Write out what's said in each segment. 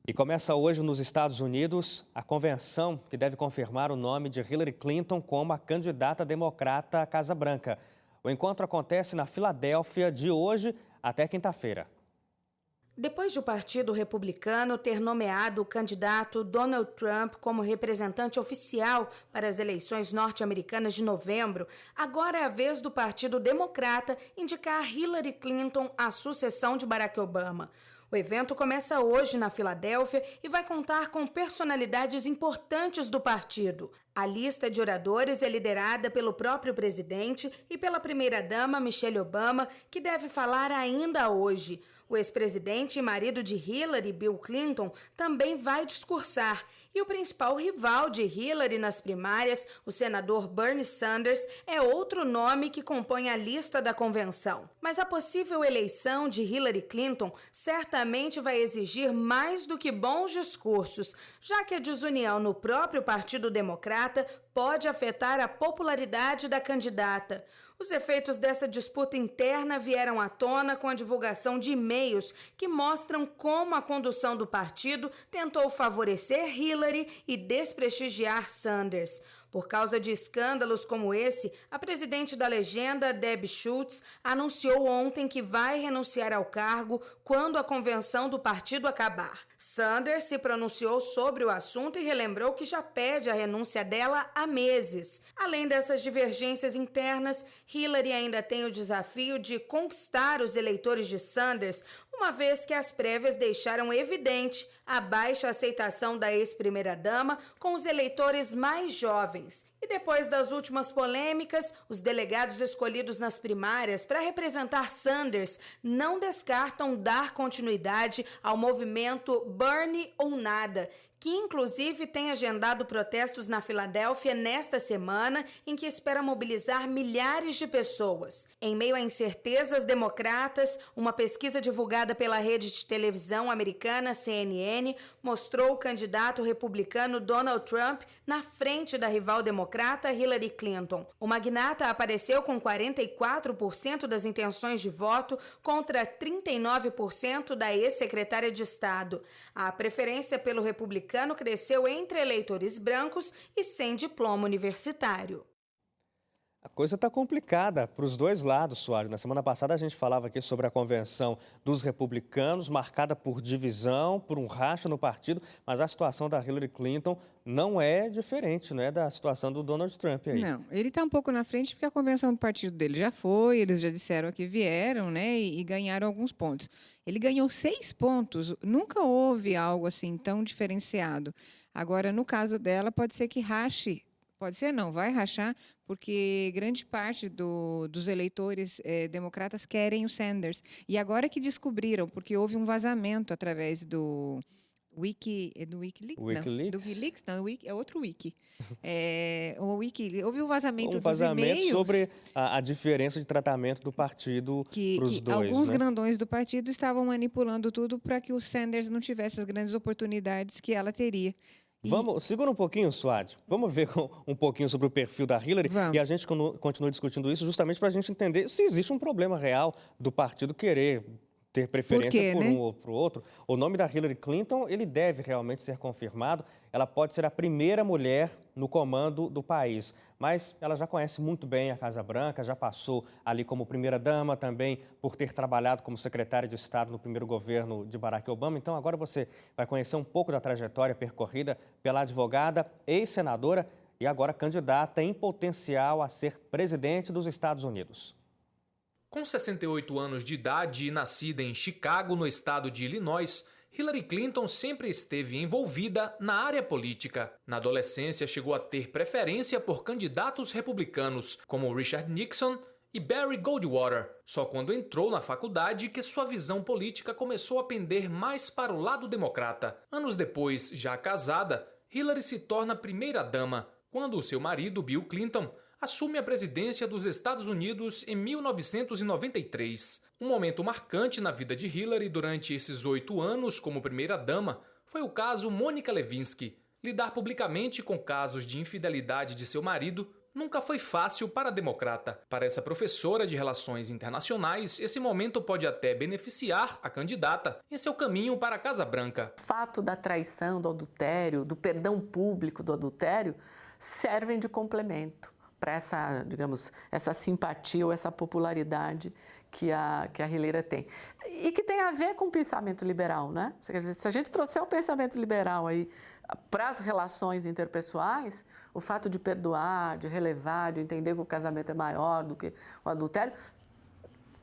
E começa hoje nos Estados Unidos a convenção que deve confirmar o nome de Hillary Clinton como a candidata democrata à Casa Branca. O encontro acontece na Filadélfia de hoje até quinta-feira. Depois de o Partido Republicano ter nomeado o candidato Donald Trump como representante oficial para as eleições norte-americanas de novembro, agora é a vez do Partido Democrata indicar Hillary Clinton à sucessão de Barack Obama. O evento começa hoje na Filadélfia e vai contar com personalidades importantes do partido. A lista de oradores é liderada pelo próprio presidente e pela primeira-dama Michelle Obama, que deve falar ainda hoje. O ex-presidente e marido de Hillary, Bill Clinton, também vai discursar. E o principal rival de Hillary nas primárias, o senador Bernie Sanders, é outro nome que compõe a lista da convenção. Mas a possível eleição de Hillary Clinton certamente vai exigir mais do que bons discursos, já que a desunião no próprio Partido Democrata pode afetar a popularidade da candidata. Os efeitos dessa disputa interna vieram à tona com a divulgação de e-mails que mostram como a condução do partido tentou favorecer Hillary e desprestigiar Sanders. Por causa de escândalos como esse, a presidente da legenda, Deb Schultz, anunciou ontem que vai renunciar ao cargo quando a convenção do partido acabar. Sanders se pronunciou sobre o assunto e relembrou que já pede a renúncia dela há meses. Além dessas divergências internas, Hillary ainda tem o desafio de conquistar os eleitores de Sanders, uma vez que as prévias deixaram evidente a baixa aceitação da ex-primeira-dama com os eleitores mais jovens. E depois das últimas polêmicas, os delegados escolhidos nas primárias para representar Sanders não descartam dar continuidade ao movimento Bernie ou Nada, que inclusive tem agendado protestos na Filadélfia nesta semana, em que espera mobilizar milhares de pessoas. Em meio a incertezas democratas, uma pesquisa divulgada pela rede de televisão americana CNN mostrou o candidato republicano Donald Trump na frente da rival democrata Hillary Clinton. O magnata apareceu com 44% das intenções de voto contra 39% da ex-secretária de Estado. A preferência pelo republicano cresceu entre eleitores brancos e sem diploma universitário. A coisa está complicada para os dois lados, Soares. Na semana passada a gente falava aqui sobre a convenção dos republicanos, marcada por divisão, por um racha no partido, mas a situação da Hillary Clinton não é diferente, não é, da situação do Donald Trump aí. Não, ele está um pouco na frente porque a convenção do partido dele já foi, eles já disseram que vieram, né, e ganharam alguns pontos. Ele ganhou 6 pontos, nunca houve algo assim tão diferenciado. Agora, no caso dela, pode ser que rache. Pode ser não, vai rachar, porque grande parte dos eleitores democratas querem o Sanders. E agora que descobriram, porque houve um vazamento através do Wikileaks? É outro Wiki. Houve um vazamento dos e-mails. Sobre a diferença de tratamento do partido para os dois. Alguns né? grandões do partido estavam manipulando tudo para que o Sanders não tivesse as grandes oportunidades que ela teria. Segura um pouquinho, Suad. Vamos ver um pouquinho sobre o perfil da Hillary. Vamos. E a gente continua discutindo isso justamente para a gente entender se existe um problema real do partido querer ter preferência por um ou por outro. O nome da Hillary Clinton, ele deve realmente ser confirmado. Ela pode ser a primeira mulher no comando do país. Mas ela já conhece muito bem a Casa Branca, já passou ali como primeira-dama também por ter trabalhado como secretária de Estado no primeiro governo de Barack Obama. Então agora você vai conhecer um pouco da trajetória percorrida pela advogada, ex-senadora e agora candidata em potencial a ser presidente dos Estados Unidos. Com 68 anos de idade e nascida em Chicago, no estado de Illinois, Hillary Clinton sempre esteve envolvida na área política. Na adolescência, chegou a ter preferência por candidatos republicanos, como Richard Nixon e Barry Goldwater. Só quando entrou na faculdade que sua visão política começou a pender mais para o lado democrata. Anos depois, já casada, Hillary se torna primeira-dama, quando o seu marido, Bill Clinton, assume a presidência dos Estados Unidos em 1993. Um momento marcante na vida de Hillary durante esses 8 anos como primeira-dama foi o caso Monica Lewinsky. Lidar publicamente com casos de infidelidade de seu marido nunca foi fácil para a democrata. Para essa professora de Relações Internacionais, esse momento pode até beneficiar a candidata em seu caminho para a Casa Branca. O fato da traição, do adultério, do perdão público do adultério, servem de complemento para essa, digamos, essa simpatia ou essa popularidade que a Hillary tem. E que tem a ver com o pensamento liberal, né? Quer dizer, se a gente trouxer o pensamento liberal aí para as relações interpessoais, o fato de perdoar, de relevar, de entender que o casamento é maior do que o adultério,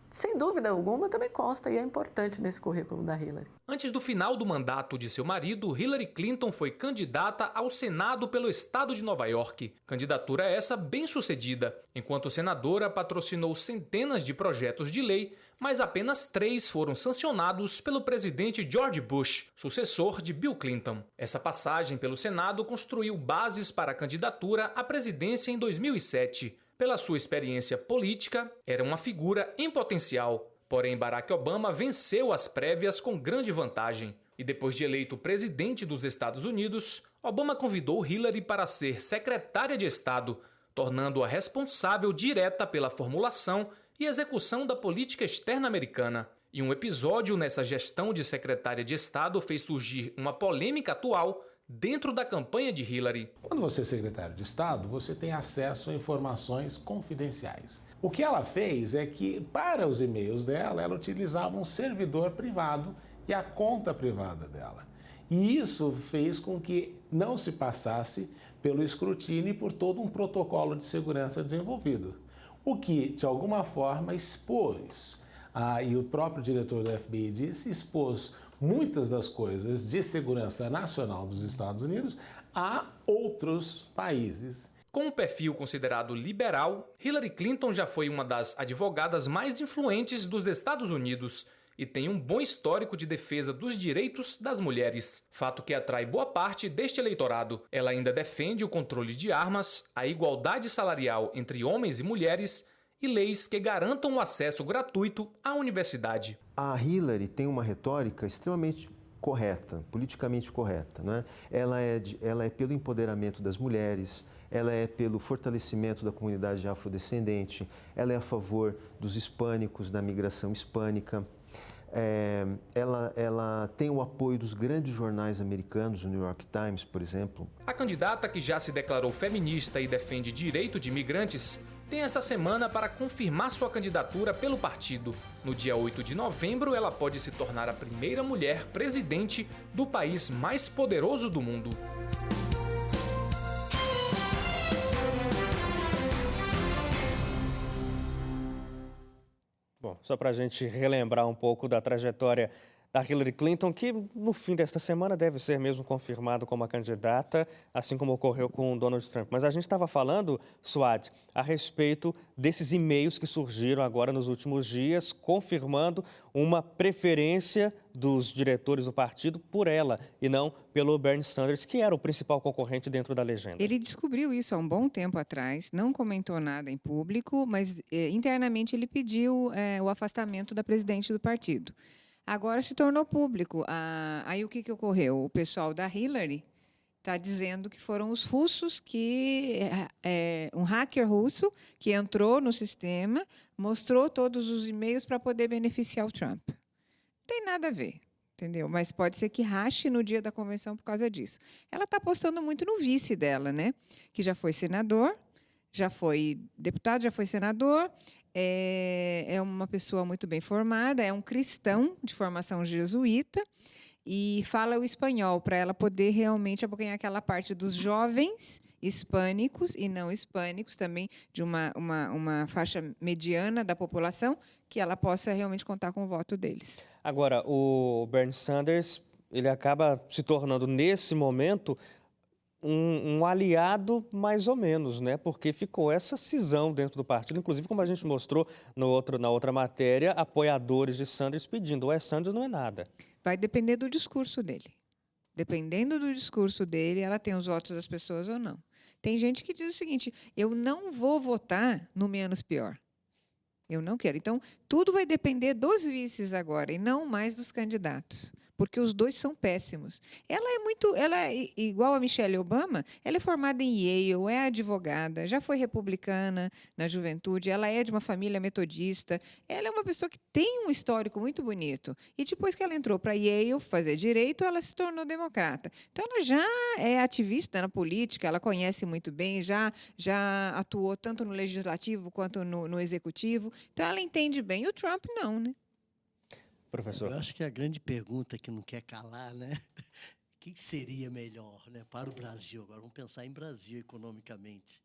sem dúvida alguma, também consta e é importante nesse currículo da Hillary. Antes do final do mandato de seu marido, Hillary Clinton foi candidata ao Senado pelo estado de Nova York. Candidatura essa bem-sucedida. Enquanto senadora, patrocinou centenas de projetos de lei, mas apenas 3 foram sancionados pelo presidente George Bush, sucessor de Bill Clinton. Essa passagem pelo Senado construiu bases para a candidatura à presidência em 2007. Pela sua experiência política, era uma figura em potencial. Porém, Barack Obama venceu as prévias com grande vantagem. E depois de eleito presidente dos Estados Unidos, Obama convidou Hillary para ser secretária de Estado, tornando-a responsável direta pela formulação e execução da política externa americana. E um episódio nessa gestão de secretária de Estado fez surgir uma polêmica atual dentro da campanha de Hillary. Quando você é secretário de Estado, você tem acesso a informações confidenciais. O que ela fez é que, para os e-mails dela, ela utilizava um servidor privado e a conta privada dela. E isso fez com que não se passasse pelo escrutínio e por todo um protocolo de segurança desenvolvido. O que, de alguma forma, expôs, e o próprio diretor do FBI disse, expôs muitas das coisas de segurança nacional dos Estados Unidos a outros países. Com um perfil considerado liberal, Hillary Clinton já foi uma das advogadas mais influentes dos Estados Unidos e tem um bom histórico de defesa dos direitos das mulheres, fato que atrai boa parte deste eleitorado. Ela ainda defende o controle de armas, a igualdade salarial entre homens e mulheres e leis que garantam o acesso gratuito à universidade. A Hillary tem uma retórica extremamente correta, politicamente correta, né? Ela é pelo empoderamento das mulheres, ela é pelo fortalecimento da comunidade afrodescendente, ela é a favor dos hispânicos, da migração hispânica. Ela tem o apoio dos grandes jornais americanos, o New York Times, por exemplo. A candidata, que já se declarou feminista e defende direito de imigrantes, tem essa semana para confirmar sua candidatura pelo partido. No dia 8 de novembro, ela pode se tornar a primeira mulher presidente do país mais poderoso do mundo. Bom, só para a gente relembrar um pouco da trajetória da Hillary Clinton, que no fim desta semana deve ser mesmo confirmado como a candidata, assim como ocorreu com Donald Trump. Mas a gente estava falando, Suad, a respeito desses e-mails que surgiram agora nos últimos dias, confirmando uma preferência dos diretores do partido por ela e não pelo Bernie Sanders, que era o principal concorrente dentro da legenda. Ele descobriu isso há um bom tempo atrás, não comentou nada em público, mas internamente ele pediu o afastamento da presidente do partido. Agora se tornou público. Aí o que ocorreu? O pessoal da Hillary está dizendo que foram os russos um hacker russo que entrou no sistema, mostrou todos os e-mails para poder beneficiar o Trump. Não tem nada a ver, entendeu? Mas pode ser que rache no dia da convenção por causa disso. Ela está apostando muito no vice dela, né? Que já foi senador, já foi deputado, já foi senador. É uma pessoa muito bem formada, é um cristão de formação jesuíta e fala o espanhol para ela poder realmente abocanhar aquela parte dos jovens hispânicos e não hispânicos, também de uma faixa mediana da população, que ela possa realmente contar com o voto deles. Agora, o Bernie Sanders, ele acaba se tornando, nesse momento, um aliado mais ou menos, né? Porque ficou essa cisão dentro do partido, inclusive como a gente mostrou na outra matéria, apoiadores de Sanders pedindo, ou é Sanders ou não é nada. Vai depender do discurso dele. Dependendo do discurso dele, ela tem os votos das pessoas ou não. Tem gente que diz o seguinte, eu não vou votar no menos pior. Eu não quero. Então, tudo vai depender dos vices agora e não mais dos candidatos. porque os dois são péssimos. Ela é igual a Michelle Obama, ela é formada em Yale, é advogada, já foi republicana na juventude, ela é de uma família metodista, ela é uma pessoa que tem um histórico muito bonito. E depois que ela entrou para Yale fazer direito, ela se tornou democrata. Então, ela já é ativista na política, ela conhece muito bem, já atuou tanto no legislativo quanto no executivo. Então, ela entende bem. E o Trump, não, né? Professor. Eu acho que a grande pergunta que não quer calar, né? O que seria melhor, né, para o Brasil? Agora vamos pensar em Brasil economicamente.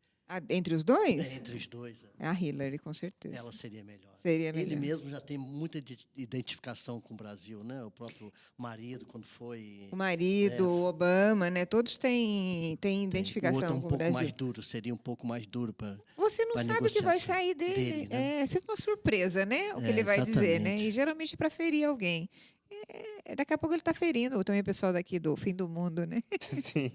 Entre os dois? Entre os dois. A Hillary, com certeza. Ela seria melhor. Seria melhor. Ele mesmo já tem muita identificação com o Brasil, né? O próprio marido, quando foi... O marido, o Obama, né? Todos têm identificação com o Brasil. Um pouco mais duro, seria um pouco mais duro para Você não sabe o que vai sair dele. Né? É sempre uma surpresa, né? O que ele vai dizer, né? E geralmente para ferir alguém. Daqui a pouco ele está ferindo também o pessoal daqui do fim do mundo, né? Sim.